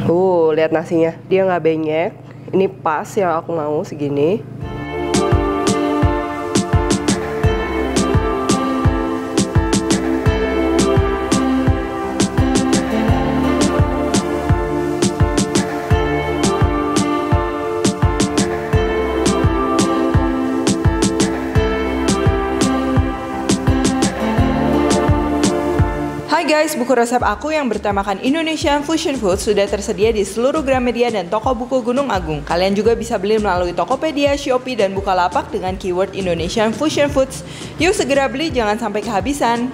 Lihat nasinya, dia nggak benyek. Ini pas yang aku mau segini. Hai guys, buku resep aku yang bertemakan Indonesian Fusion Food sudah tersedia di seluruh Gramedia dan toko buku Gunung Agung. Kalian juga bisa beli melalui Tokopedia, Shopee, dan Bukalapak dengan keyword Indonesian Fusion Foods. Yuk segera beli, jangan sampai kehabisan.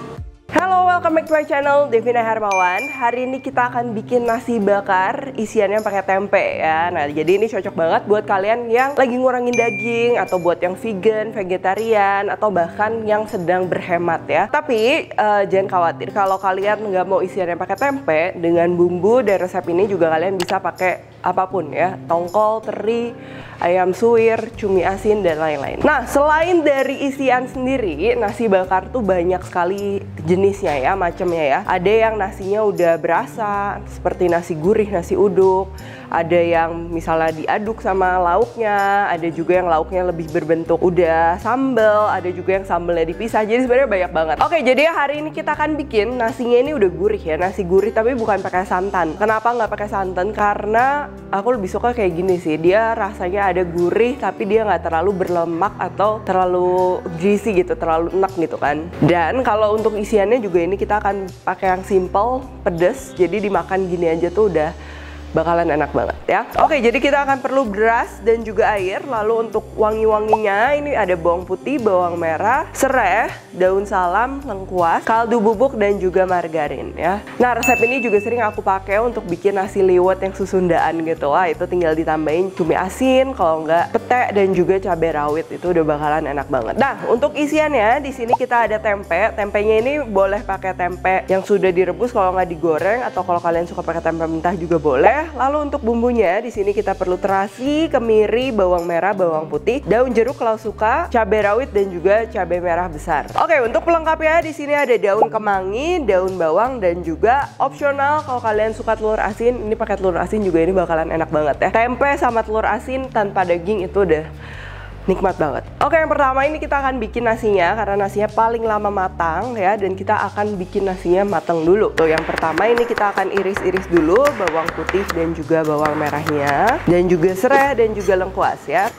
Halo, welcome back to my channel, Devina Hermawan. Hari ini kita akan bikin nasi bakar, isiannya pakai tempe ya. Nah, jadi ini cocok banget buat kalian yang lagi ngurangin daging, atau buat yang vegan, vegetarian, atau bahkan yang sedang berhemat ya. Tapi jangan khawatir, kalau kalian nggak mau isiannya pakai tempe, dengan bumbu dan resep ini juga kalian bisa pakai apapun ya, tongkol, teri, ayam suwir, cumi asin, dan lain-lain. Nah, selain dari isian sendiri, nasi bakar tuh banyak sekali jenisnya ya, macamnya ya. Ada yang nasinya udah berasa, seperti nasi gurih, nasi uduk. Ada yang misalnya diaduk sama lauknya, ada juga yang lauknya lebih berbentuk udah sambal, ada juga yang sambalnya dipisah. Jadi sebenarnya banyak banget. Oke, jadi hari ini kita akan bikin nasinya ini udah gurih ya, nasi gurih tapi bukan pakai santan. Kenapa nggak pakai santan? Karena aku lebih suka kayak gini sih, dia rasanya ada gurih tapi dia nggak terlalu berlemak atau terlalu greasy gitu, terlalu enak gitu kan. Dan kalau untuk isiannya juga ini kita akan pakai yang simple, pedes, jadi dimakan gini aja tuh udah bakalan enak banget ya. Oke, jadi kita akan perlu beras dan juga air. Lalu untuk wangi-wanginya ini ada bawang putih, bawang merah, serai, daun salam, lengkuas, kaldu bubuk, dan juga margarin ya. Nah, resep ini juga sering aku pakai untuk bikin nasi liwet yang susundaan gitu. Wah, itu tinggal ditambahin cumi asin, kalau enggak pete, dan juga cabai rawit. Itu udah bakalan enak banget. Nah, untuk isiannya di sini kita ada tempe. Tempenya ini boleh pakai tempe yang sudah direbus kalau nggak digoreng, atau kalau kalian suka pakai tempe mentah juga boleh. Lalu untuk bumbunya di sini kita perlu terasi, kemiri, bawang merah, bawang putih, daun jeruk kalau suka, cabai rawit, dan juga cabai merah besar. Oke, untuk pelengkapnya di sini ada daun kemangi, daun bawang, dan juga opsional kalau kalian suka telur asin. Ini pakai telur asin juga, ini bakalan enak banget ya. Tempe sama telur asin tanpa daging itu udah nikmat banget. Oke, yang pertama ini kita akan bikin nasinya, karena nasinya paling lama matang ya, dan kita akan bikin nasinya matang dulu. Tuh, yang pertama ini kita akan iris-iris dulu bawang putih dan juga bawang merahnya, dan juga serai dan juga lengkuas ya.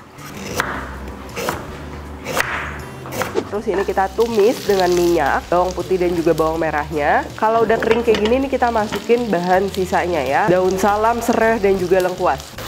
Terus ini kita tumis dengan minyak, bawang putih dan juga bawang merahnya. Kalau udah kering kayak gini nih kita masukin bahan sisanya ya, daun salam, serai, dan juga lengkuas.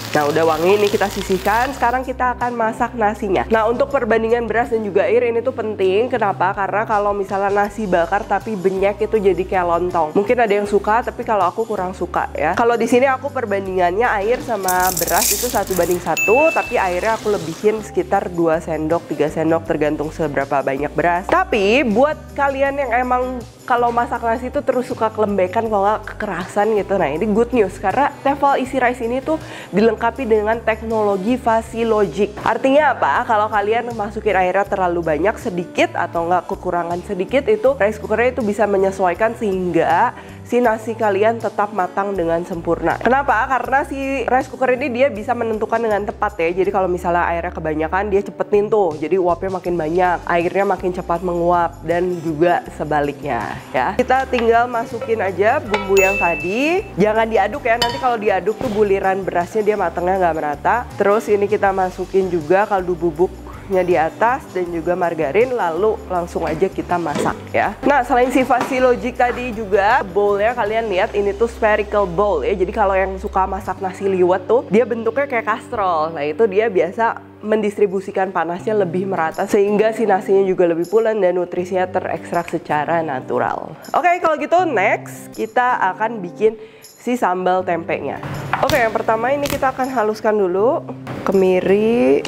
Nah, udah wangi, ini kita sisihkan. Sekarang kita akan masak nasinya. Nah, untuk perbandingan beras dan juga air ini tuh penting. Kenapa? Karena kalau misalnya nasi bakar tapi banyak itu jadi kayak lontong. Mungkin ada yang suka, tapi kalau aku kurang suka ya. Kalau di sini aku perbandingannya air sama beras itu 1:1, tapi airnya aku lebihin sekitar 2 sendok, 3 sendok tergantung seberapa banyak beras. Tapi buat kalian yang emang kalau masak nasi itu terus suka kelembekan, kalau nggak kekerasan gitu, nah ini good news karena Tefal Easy Rice ini tuh dilengkapi dengan teknologi Fasilogic. Artinya apa? Kalau kalian masukin airnya terlalu banyak, sedikit, atau nggak kekurangan sedikit, itu rice cookernya itu bisa menyesuaikan sehingga si nasi kalian tetap matang dengan sempurna. Kenapa? Karena si rice cooker ini dia bisa menentukan dengan tepat ya. Jadi kalau misalnya airnya kebanyakan, dia cepetin tuh, jadi uapnya makin banyak, airnya makin cepat menguap, dan juga sebaliknya ya. Kita tinggal masukin aja bumbu yang tadi, jangan diaduk ya, nanti kalau diaduk tuh buliran berasnya dia matangnya nggak merata. Terus ini kita masukin juga kaldu bubuknya di atas dan juga margarin, lalu langsung aja kita masak ya. Nah, selain si Fasilogic tadi juga bowlnya kalian lihat ini tuh spherical bowl ya. Jadi kalau yang suka masak nasi liwet tuh dia bentuknya kayak kastrol. Nah, itu dia biasa mendistribusikan panasnya lebih merata sehingga si nasinya juga lebih pulen dan nutrisinya terekstrak secara natural. Oke, kalau gitu next kita akan bikin si sambal tempenya. Oke, yang pertama ini kita akan haluskan dulu kemiri,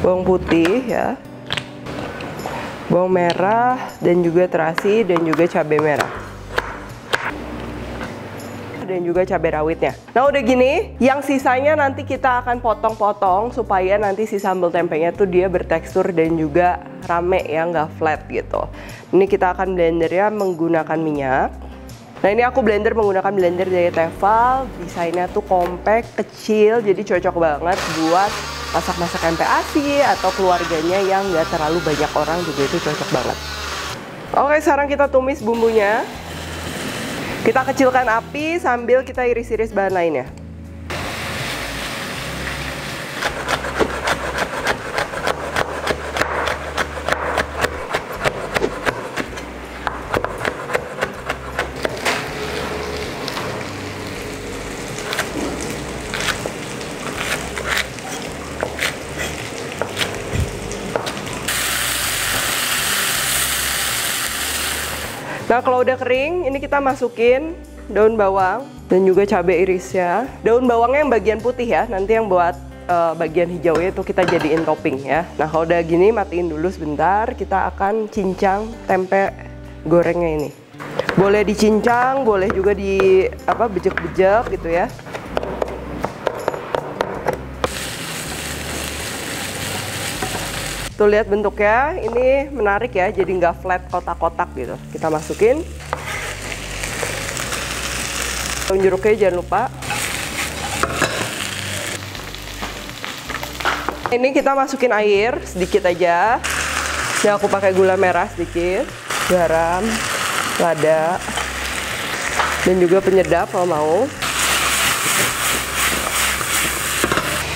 bawang putih ya, bawang merah, dan juga terasi, dan juga cabai merah, dan juga cabai rawitnya. Nah, udah gini, yang sisanya nanti kita akan potong-potong supaya nanti si sambal tempenya tuh dia bertekstur dan juga rame ya, nggak flat gitu. Ini kita akan blendernya menggunakan minyak. Nah ini aku blender menggunakan blender dari Tefal. Desainnya tuh compact, kecil, jadi cocok banget buat masak-masak tempe ASI atau keluarganya yang nggak terlalu banyak orang juga itu cocok banget. Oke, sekarang kita tumis bumbunya. Kita kecilkan api sambil kita iris-iris bahan lainnya. Nah kalau udah kering, ini kita masukin daun bawang dan juga cabai irisnya. Daun bawangnya yang bagian putih ya, nanti yang buat bagian hijaunya itu kita jadiin topping ya. Nah kalau udah gini matiin dulu sebentar, kita akan cincang tempe gorengnya ini. Boleh dicincang, boleh juga di bejek-bejek gitu ya. Tuh lihat bentuknya, ini menarik ya, jadi nggak flat kotak-kotak gitu. Kita masukin. Daun jeruknya jangan lupa. Ini kita masukin air sedikit aja. Ini aku pakai gula merah sedikit, garam, lada, dan juga penyedap kalau mau.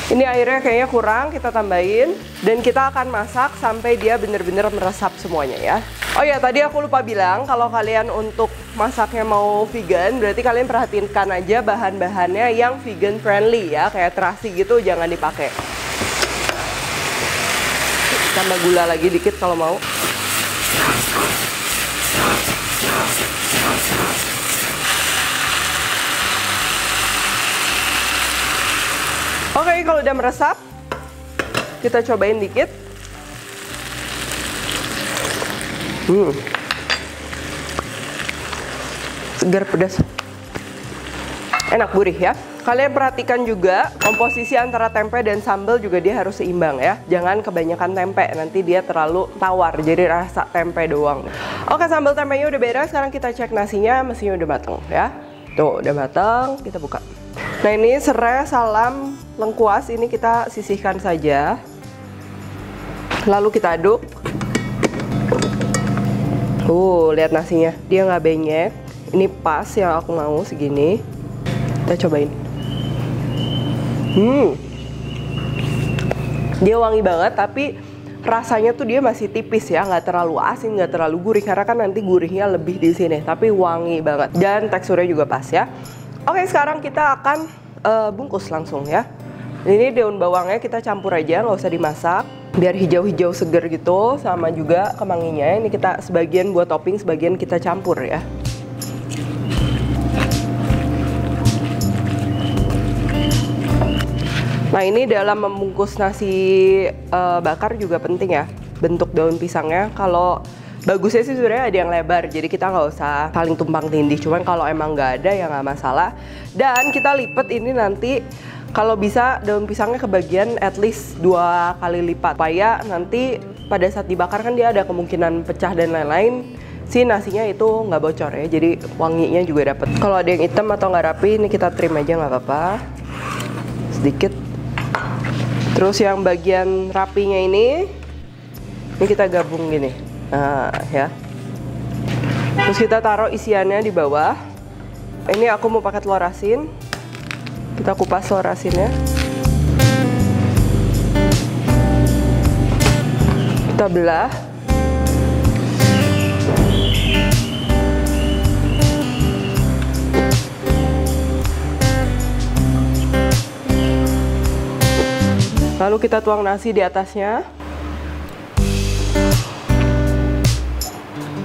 Ini airnya kayaknya kurang, kita tambahin. Dan kita akan masak sampai dia benar-benar meresap semuanya ya. Oh ya, tadi aku lupa bilang, kalau kalian untuk masaknya mau vegan, berarti kalian perhatikan aja bahan-bahannya yang vegan friendly ya. Kayak terasi gitu jangan dipakai. Tambah gula lagi dikit kalau mau. Oke, kalau udah meresap, kita cobain dikit. Segar, pedas. Enak, gurih ya. Kalian perhatikan juga komposisi antara tempe dan sambal juga dia harus seimbang ya. Jangan kebanyakan tempe, nanti dia terlalu tawar, jadi rasa tempe doang. Oke, sambal tempenya udah beres, sekarang kita cek nasinya, mesinnya udah mateng ya. Tuh, udah mateng, kita buka. Nah ini serai, salam, lengkuas, ini kita sisihkan saja. Lalu kita aduk. Lihat nasinya, dia nggak benyek. Ini pas yang aku mau segini. Kita cobain. Dia wangi banget, tapi rasanya tuh dia masih tipis ya, nggak terlalu asin, nggak terlalu gurih. Karena kan nanti gurihnya lebih di sini, tapi wangi banget. Dan teksturnya juga pas ya. Oke, sekarang kita akan bungkus langsung ya. Ini daun bawangnya kita campur aja, nggak usah dimasak. Biar hijau-hijau seger gitu, sama juga kemanginya. Ini kita sebagian buat topping, sebagian kita campur ya. Nah ini dalam membungkus nasi bakar juga penting ya, bentuk daun pisangnya. Kalau bagusnya sih sebenarnya ada yang lebar, jadi kita nggak usah saling tumpang tindih. Cuman kalau emang nggak ada ya nggak masalah. Dan kita lipat ini nanti kalau bisa daun pisangnya kebagian at least 2 kali lipat, supaya nanti pada saat dibakar kan dia ada kemungkinan pecah dan lain-lain. Si nasinya itu nggak bocor ya, jadi wanginya juga dapet. Kalau ada yang hitam atau nggak rapi, ini kita trim aja nggak apa-apa, sedikit. Terus yang bagian rapinya ini kita gabung gini. Nah ya. Terus kita taruh isiannya di bawah. Ini aku mau pakai telur asin. Kita kupas telur asinnya. Kita belah. Lalu kita tuang nasi di atasnya.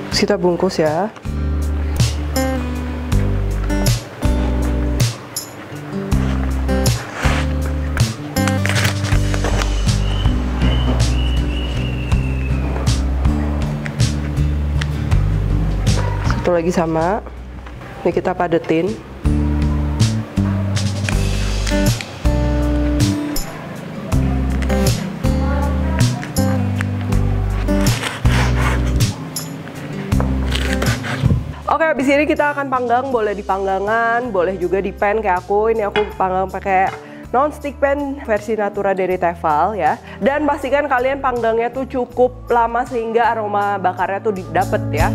Terus kita bungkus ya. Satu lagi sama. Ini kita padetin. Oke, habis ini kita akan panggang, boleh di panggangan, boleh juga di pan kayak aku. Ini aku panggang pakai non-stick pan versi Natura dari Tefal ya. Dan pastikan kalian panggangnya tuh cukup lama sehingga aroma bakarnya tuh didapet ya.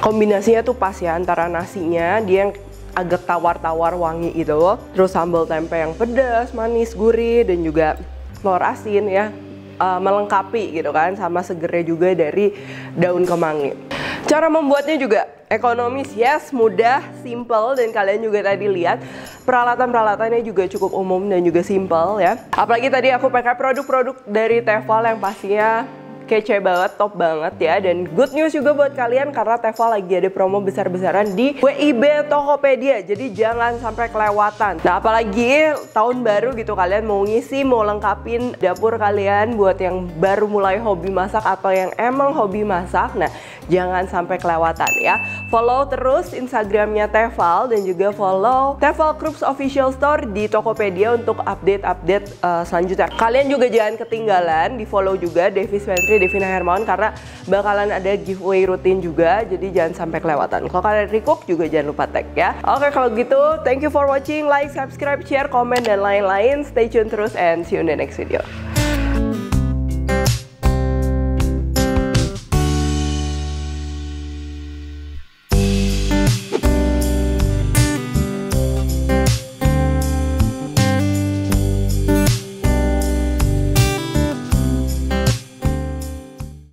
Kombinasinya tuh pas ya, antara nasinya dia yang agak tawar-tawar wangi gitu loh, terus sambal tempe yang pedas, manis, gurih, dan juga telur asin ya, melengkapi gitu kan, sama segernya juga dari daun kemangi. Cara membuatnya juga ekonomis, yes, mudah, simple, dan kalian juga tadi lihat peralatan-peralatannya juga cukup umum dan juga simple ya. Apalagi tadi aku pakai produk-produk dari Tefal yang pastinya kece banget, top banget ya. Dan good news juga buat kalian karena Tefal lagi ada promo besar-besaran di WIB Tokopedia, jadi jangan sampai kelewatan. Nah, apalagi tahun baru gitu, kalian mau ngisi, mau lengkapin dapur kalian buat yang baru mulai hobi masak atau yang emang hobi masak, nah jangan sampai kelewatan ya. Follow terus Instagramnya Tefal dan juga follow Tefal Groups Official Store di Tokopedia untuk update-update selanjutnya. Kalian juga jangan ketinggalan di follow juga Devis Pantry Devina Hermawan karena bakalan ada giveaway rutin juga, jadi jangan sampai kelewatan. Kalau kalian recook juga jangan lupa tag ya. Oke, kalau gitu thank you for watching, like, subscribe, share, komen, dan lain-lain. Stay tune terus and see you in the next video.